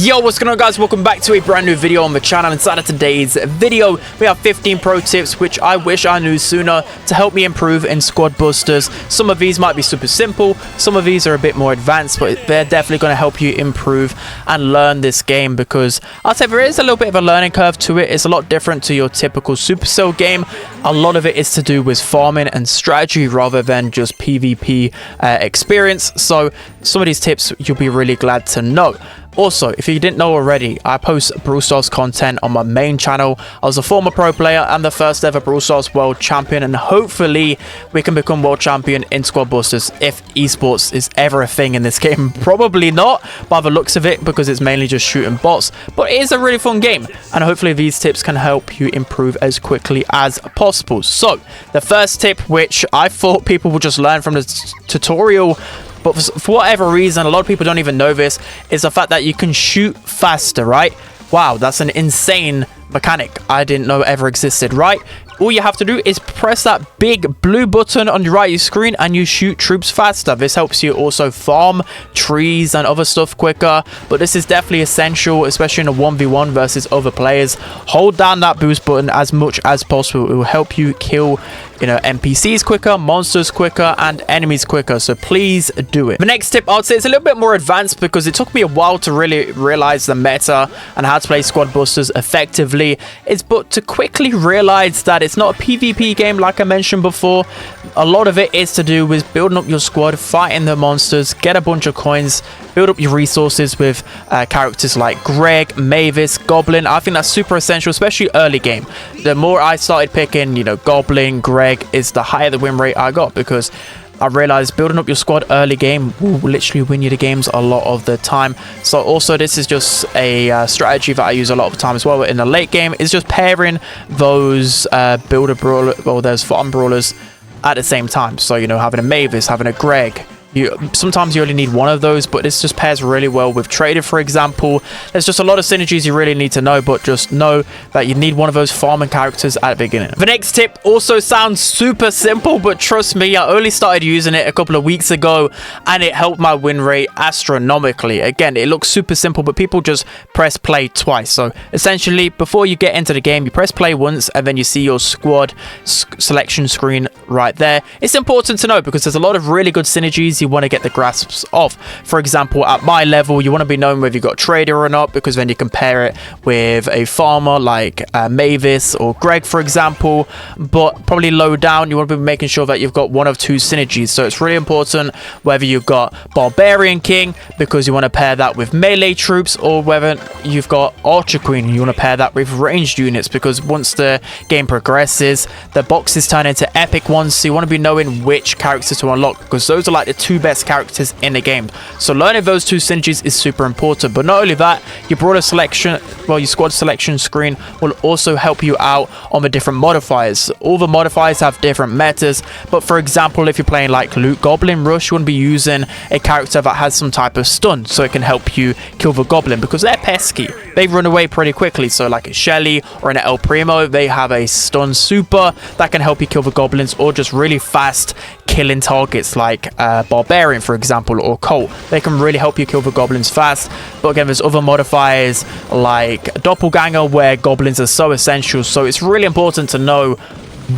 Yo, what's going on, guys? Welcome back to a brand new video on the channel. Inside of today's video, we have 15 pro tips which I wish I knew sooner to help me improve in Squad Busters. Some of these might be super simple, some of these are a bit more advanced, but they're definitely going to help you improve and learn this game, because I'll say there is a little bit of a learning curve to it. It's a lot different to your typical Supercell game. A lot of it is to do with farming and strategy rather than just PvP experience. So some of these tips you'll be really glad to know. Also, if you didn't know already, I post Brawl Stars content on my main channel. I was a former pro player and the first ever Brawl Stars world champion, and hopefully we can become world champion in Squad Busters if esports is ever a thing in this game. Probably not by the looks of it, because it's mainly just shooting bots, but it is a really fun game, and hopefully these tips can help you improve as quickly as possible. So the first tip, which I thought people would just learn from the tutorial, but for whatever reason, a lot of people don't even know this, is the fact that you can shoot faster, right? Wow, that's an insane mechanic I didn't know ever existed, right? All you have to do is press that big blue button on your right of your screen and you shoot troops faster. This helps you also farm trees and other stuff quicker, but this is definitely essential, especially in a 1v1 versus other players. Hold down that boost button as much as possible. It will help you kill, you know, NPCs quicker, monsters quicker, and enemies quicker, so please do it. The next tip, I would say, it's a little bit more advanced because it took me a while to really realize the meta and how to play Squad Busters effectively. But to quickly realize that it's not a PvP game like I mentioned before. A lot of it is to do with building up your squad, fighting the monsters, get a bunch of coins, build up your resources with characters like Greg, Mavis, Goblin. I think that's super essential, especially early game. The more I started picking, you know, Goblin, Greg, is the higher the win rate I got, because I realized building up your squad early game will literally win you the games a lot of the time. So also, this is just a strategy that I use a lot of the time as well in the late game, is just pairing those builder brawler, or those farm brawlers at the same time. So, you know, having a Mavis, having a Greg. Sometimes you only need one of those, but this just pairs really well with Trader, for example. There's just a lot of synergies you really need to know, but just know that you need one of those farming characters at the beginning. The next tip also sounds super simple, but trust me, I only started using it a couple of weeks ago and it helped my win rate astronomically. Again, it looks super simple, but people just press play twice. So essentially, before you get into the game, you press play once and then you see your squad selection screen right there. It's important to know because there's a lot of really good synergies you want to get the grasps of. For example, at my level, you want to be knowing whether you got Trader or not, because then you compare it with a farmer like Mavis or Greg, for example. But probably low down, you want to be making sure that you've got one of two synergies. So it's really important whether you've got Barbarian King, because you want to pair that with melee troops, or whether you've got Archer Queen and you want to pair that with ranged units, because once the game progresses, the boxes turn into epic ones. So you want to be knowing which characters to unlock, because those are like the two best characters in the game. So learning those two synergies is super important. But not only that, your brawler selection, well, your squad selection screen will also help you out on the different modifiers. All the modifiers have different metas, but for example, if you're playing like Loot Goblin Rush, you want to be using a character that has some type of stun, so it can help you kill the goblin, because they're pesky. They run away pretty quickly. So like a Shelly or an El Primo, they have a stun super that can help you kill the goblins, or just really fast killing targets like Barbarian, for example, or Colt. They can really help you kill the goblins fast. But again, there's other modifiers like Doppelganger, where goblins are so essential. So it's really important to know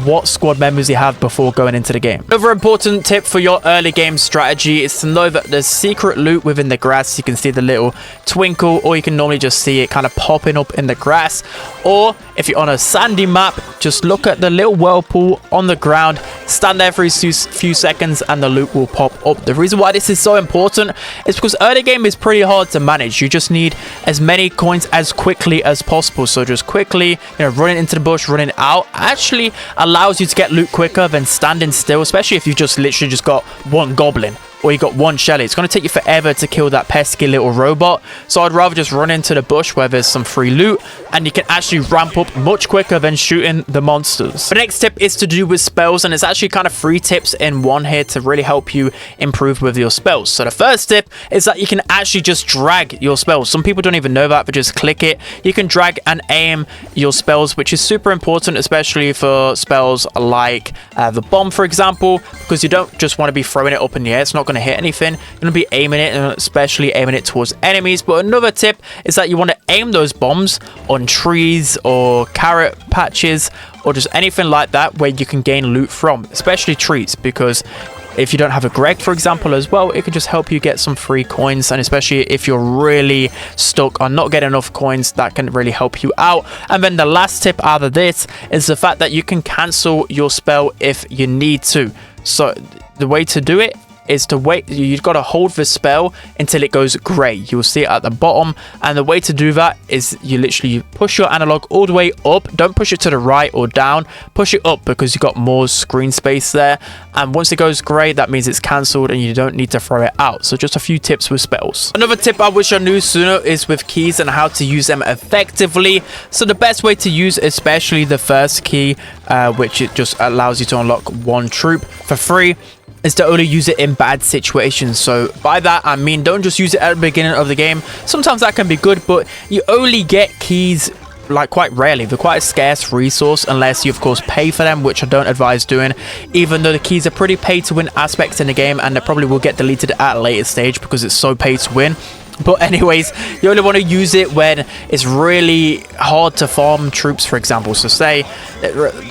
what squad members you have before going into the game. Another important tip for your early game strategy is to know that there's secret loot within the grass. You can see the little twinkle, or you can normally just see it kind of popping up in the grass. Or if you're on a sandy map, just look at the little whirlpool on the ground, stand there for a few seconds and the loot will pop up. The reason why this is so important is because early game is pretty hard to manage. You just need as many coins as quickly as possible. So just quickly, you know, running into the bush, running out, actually allows you to get loot quicker than standing still, especially if you've just literally just got one goblin or you got one Shelly. It's going to take you forever to kill that pesky little robot. So I'd rather just run into the bush where there's some free loot and you can actually ramp up much quicker than shooting the monsters. The next tip is to do with spells, and it's actually kind of 3 tips in one here to really help you improve with your spells. So the first tip is that you can actually just drag your spells. Some people don't even know that, but just click it. You can drag and aim your spells, which is super important, especially for spells like the bomb, for example, because you don't just want to be throwing it up in the air. It's not going to hit anything. You're going to be aiming it, and especially aiming it towards enemies. But another tip is that you want to aim those bombs on trees or carrot patches or just anything like that where you can gain loot from, especially trees, because if you don't have a Greg, for example, as well, it can just help you get some free coins. And especially if you're really stuck on not getting enough coins, that can really help you out. And then the last tip out of this is the fact that you can cancel your spell if you need to. So the way to do it is to wait. You've got to hold the spell until it goes grey. You'll see it at the bottom, and the way to do that is you literally push your analog all the way up. Don't push it to the right or down, push it up, because you've got more screen space there. And once it goes grey, that means it's cancelled and you don't need to throw it out. So just a few tips with spells. Another tip I wish I knew sooner is with keys and how to use them effectively. So the best way to use especially the first key, which it just allows you to unlock one troop for free, is to only use it in bad situations. So by that I mean, don't just use it at the beginning of the game. Sometimes that can be good, but you only get keys like quite rarely. They're quite a scarce resource unless you of course pay for them, which I don't advise doing, even though the keys are pretty pay to win aspects in the game, and they probably will get deleted at a later stage because it's so pay to win. But anyways, you only want to use it when it's really hard to farm troops, for example. So say,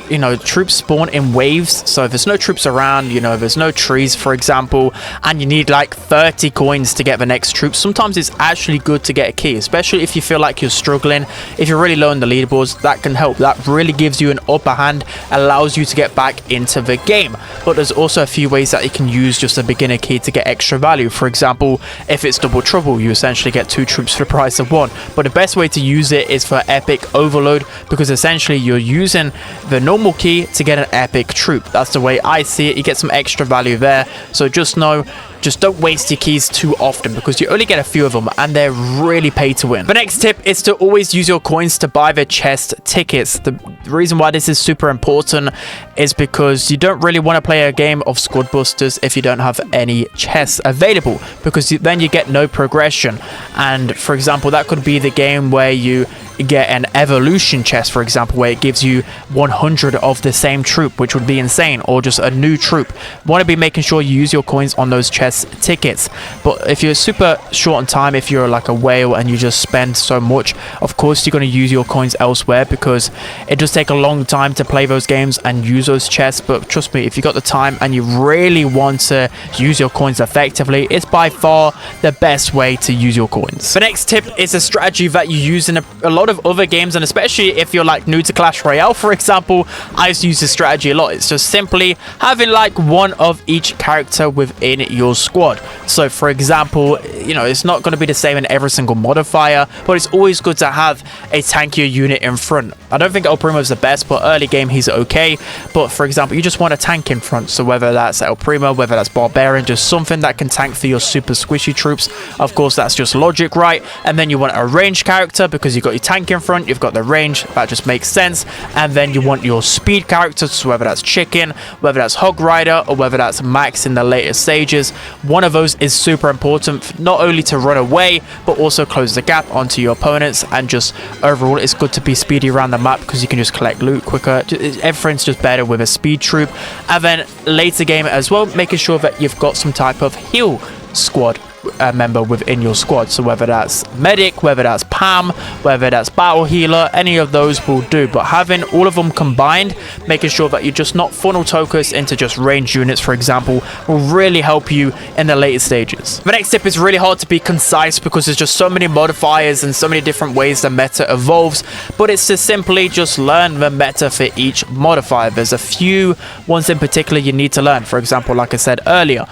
you know, troops spawn in waves. So if there's no troops around, you know, if there's no trees, for example, and you need like 30 coins to get the next troop, sometimes it's actually good to get a key, especially if you feel like you're struggling. If you're really low on the leaderboards, that can help. That really gives you an upper hand, allows you to get back into the game. But there's also a few ways that you can use just a beginner key to get extra value. For example, if it's double trouble, you essentially get 2 troops for the price of 1. But the best way to use it is for epic overload, because essentially you're using the normal key to get an epic troop. That's the way I see it. You get some extra value there. So just know, just don't waste your keys too often, because you only get a few of them and they're really pay to win. The next tip is to always use your coins to buy the chest tickets. The reason why this is super important is because you don't really want to play a game of Squad Busters if you don't have any chests available, because then you get no progression. And for example, that could be the game where you get an evolution chest, for example, where it gives you 100 of the same troop, which would be insane, or just a new troop. Want to be making sure you use your coins on those chest tickets. But if you're super short on time, if you're like a whale and you just spend so much, of course you're going to use your coins elsewhere, because it does take a long time to play those games and use those chests. But trust me, if you got the time and you really want to use your coins effectively, it's by far the best way to use your coins. The next tip is a strategy that you use in a lot of other games, and especially if you're like new to Clash Royale, for example. I used to use this strategy a lot. It's just simply having like one of each character within your squad. So for example, you know, it's not going to be the same in every single modifier, but it's always good to have a tankier unit in front. I don't think El Primo is the best, but early game he's okay. But for example, you just want a tank in front. So whether that's El Primo, whether that's Barbarian, just something that can tank for your super squishy troops. Of course, that's just logic, right? And then you want a ranged character because you've got your tank in front, you've got the range, that just makes sense. And then you want your speed characters, so whether that's Chicken, whether that's Hog Rider, or whether that's Max in the later stages. One of those is super important, not only to run away, but also close the gap onto your opponents. And just overall, it's good to be speedy around the map because you can just collect loot quicker. Everything's just better with a speed troop. And then later game as well, making sure that you've got some type of heal squad member within your squad. So whether that's medic, whether that's Pam, whether that's battle healer, any of those will do. But having all of them combined, making sure that you're just not funnel focused into just ranged units, for example, will really help you in the later stages. The next tip is really hard to be concise because there's just so many modifiers and so many different ways the meta evolves, but it's to simply just learn the meta for each modifier. There's a few ones in particular you need to learn. For example, like I said earlier,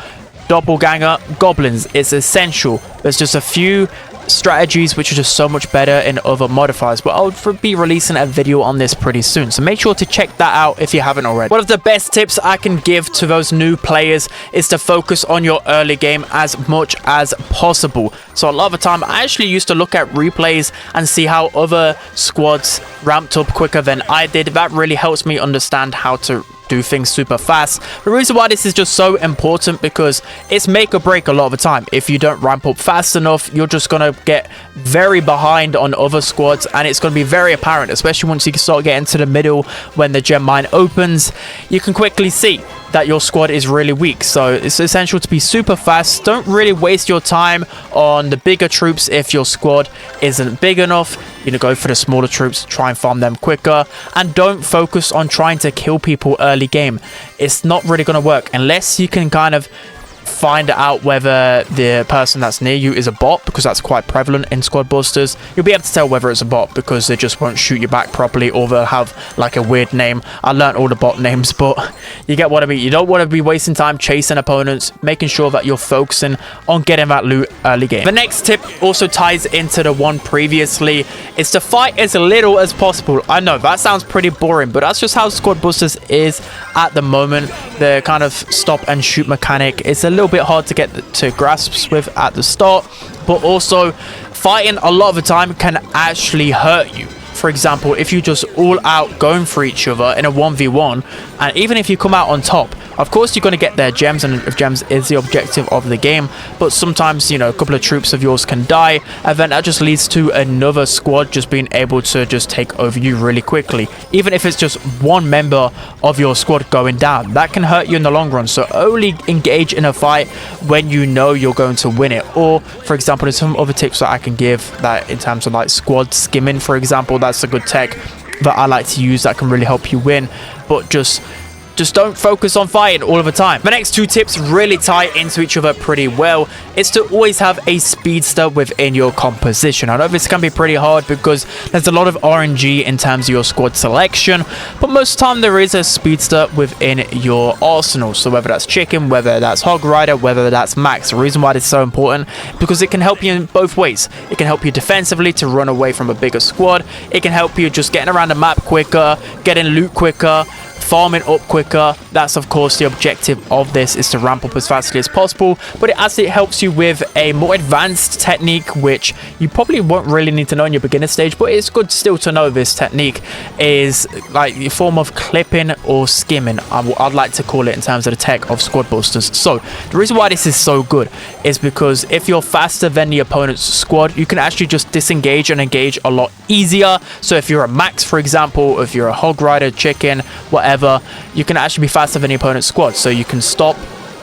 Doppelganger, Goblins, it's essential. There's just a few strategies which are just so much better in other modifiers, but I'll be releasing a video on this pretty soon, so make sure to check that out if you haven't already. One of the best tips I can give to those new players is to focus on your early game as much as possible. So a lot of the time I actually used to look at replays and see how other squads ramped up quicker than I did. That really helps me understand how to do things super fast. The reason why this is just so important, because it's make or break a lot of the time. If you don't ramp up fast enough, you're just gonna get very behind on other squads, and it's gonna be very apparent, especially once you start getting to the middle when the gem mine opens. You can quickly see that your squad is really weak. So it's essential to be super fast. Don't really waste your time on the bigger troops if your squad isn't big enough. You know, go for the smaller troops, try and farm them quicker, and don't focus on trying to kill people early game. It's not really going to work unless you can kind of find out whether the person that's near you is a bot, because that's quite prevalent in squad busters. You'll be able to tell whether it's a bot because they just won't shoot you back properly, or they'll have like a weird name. I learned all the bot names, but you get what I mean. You don't want to be wasting time chasing opponents, making sure that you're focusing on getting that loot early game. The next tip also ties into the one previously. Is to fight as little as possible. I know that sounds pretty boring, but that's just how squad busters is at the moment. The kind of stop and shoot mechanic is a little bit hard to get to grasps with at the start, but also fighting a lot of the time can actually hurt you. For example, if you just all out going for each other in a 1v1, and even if you come out on top, of course you're going to get their gems, and if gems is the objective of the game, but sometimes, you know, a couple of troops of yours can die, and then that just leads to another squad just being able to just take over you really quickly. Even if it's just one member of your squad going down, that can hurt you in the long run. So only engage in a fight when you know you're going to win it. Or, for example, there's some other tips that I can give that in terms of like squad skimming, for example. That's a good tech that I like to use that can really help you win. But just don't focus on fighting all of the time. The next two tips really tie into each other pretty well. It's to always have a speedster within your composition. I know this can be pretty hard because there's a lot of RNG in terms of your squad selection, but most of the time there is a speedster within your arsenal. So whether that's Chicken, whether that's Hog Rider, whether that's Max. The reason why this is so important is because it can help you in both ways. It can help you defensively to run away from a bigger squad. It can help you just getting around the map quicker, getting loot quicker, farming up quicker. That's of course the objective of this, is to ramp up as fastly as possible, but it actually helps you with a more advanced technique which you probably won't really need to know in your beginner stage, but it's good still to know. This technique is like a form of clipping or skimming, I'd like to call it, in terms of the tech of squad busters. So the reason why this is so good is because if you're faster than the opponent's squad, you can actually just disengage and engage a lot easier. So if you're a Max, for example, if you're a Hog Rider, Chicken, whatever, you can actually be faster than the opponent's squad. So you can stop,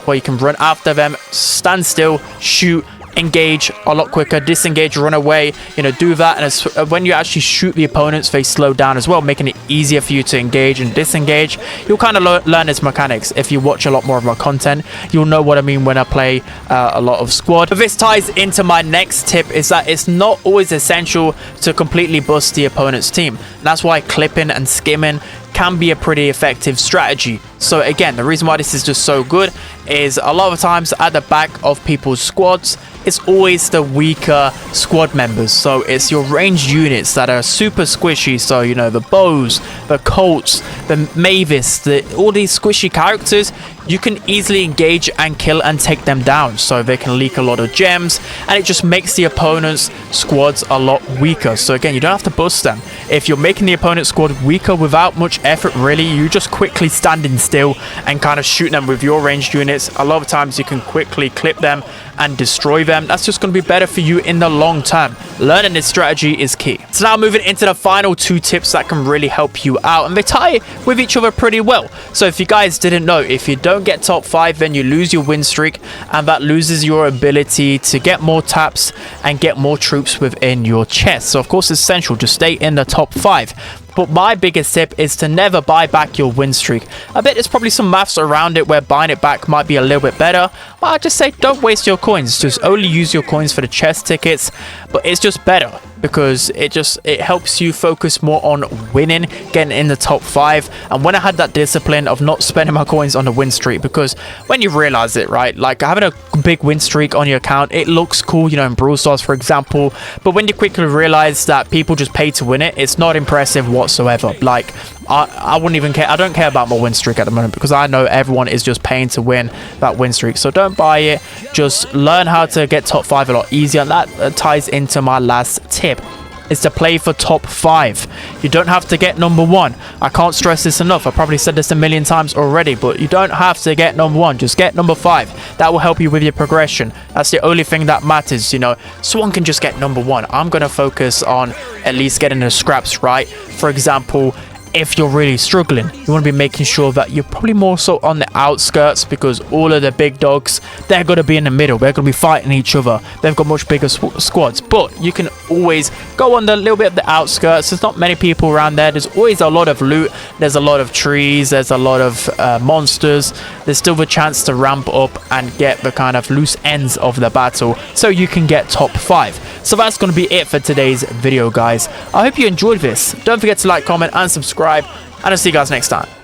or you can run after them, stand still, shoot, engage a lot quicker, disengage, run away, you know, do that. And when you actually shoot the opponents, they slow down as well, making it easier for you to engage and disengage. You'll kind of learn its mechanics. If you watch a lot more of my content, you'll know what I mean when I play a lot of squad. But this ties into my next tip, is that it's not always essential to completely bust the opponent's team. And that's why clipping and skimming can be a pretty effective strategy. So again, the reason why this is just so good is a lot of times at the back of people's squads, it's always the weaker squad members. So it's your ranged units that are super squishy. So, you know, the bows, the colts, the mavis, all these squishy characters, you can easily engage and kill and take them down. So they can leak a lot of gems, and it just makes the opponent's squads a lot weaker. So again, you don't have to bust them. If you're making the opponent's squad weaker without much effort, really, you just quickly standing still and kind of shoot them with your ranged units. A lot of times you can quickly clip them and destroy them. That's just going to be better for you in the long term. Learning this strategy is key. So now moving into the final two tips that can really help you out, and they tie with each other pretty well. So if you guys didn't know, if you don't get top 5, then you lose your win streak, and that loses your ability to get more taps and get more troops within your chest. So of course it's essential to stay in the top 5. But my biggest tip is to never buy back your win streak. I bet there's probably some maths around it where buying it back might be a little bit better, but I just say don't waste your coins. Just only use your coins for the chest tickets. But it's just better because it helps you focus more on winning, getting in the top 5. And when I had that discipline of not spending my coins on the win streak, because when you realize it, right, like having a big win streak on your account, it looks cool, you know, in Brawl Stars, for example, but when you quickly realize that people just pay to win it, it's not impressive whatsoever. Like I wouldn't even care. I don't care about my win streak at the moment because I know everyone is just paying to win that win streak. So don't buy it. Just learn how to get top 5 a lot easier. And that ties into my last tip, is to play for top 5. You don't have to get number 1. I can't stress this enough. I probably said this a million times already, but you don't have to get number 1. Just get number 5. That will help you with your progression. That's the only thing that matters. You know, someone can just get number 1. I'm going to focus on at least getting the scraps right. For example, if you're really struggling. You want to be making sure that you're probably more so on the outskirts, because all of the big dogs, they're going to be in the middle. They're going to be fighting each other. They've got much bigger squads, but you can always go on the little bit of the outskirts. There's not many people around there. There's always a lot of loot. There's a lot of trees. There's a lot of monsters. There's still the chance to ramp up and get the kind of loose ends of the battle, so you can get top 5. So that's going to be it for today's video, guys. I hope you enjoyed this. Don't forget to like, comment, and subscribe, and I'll see you guys next time.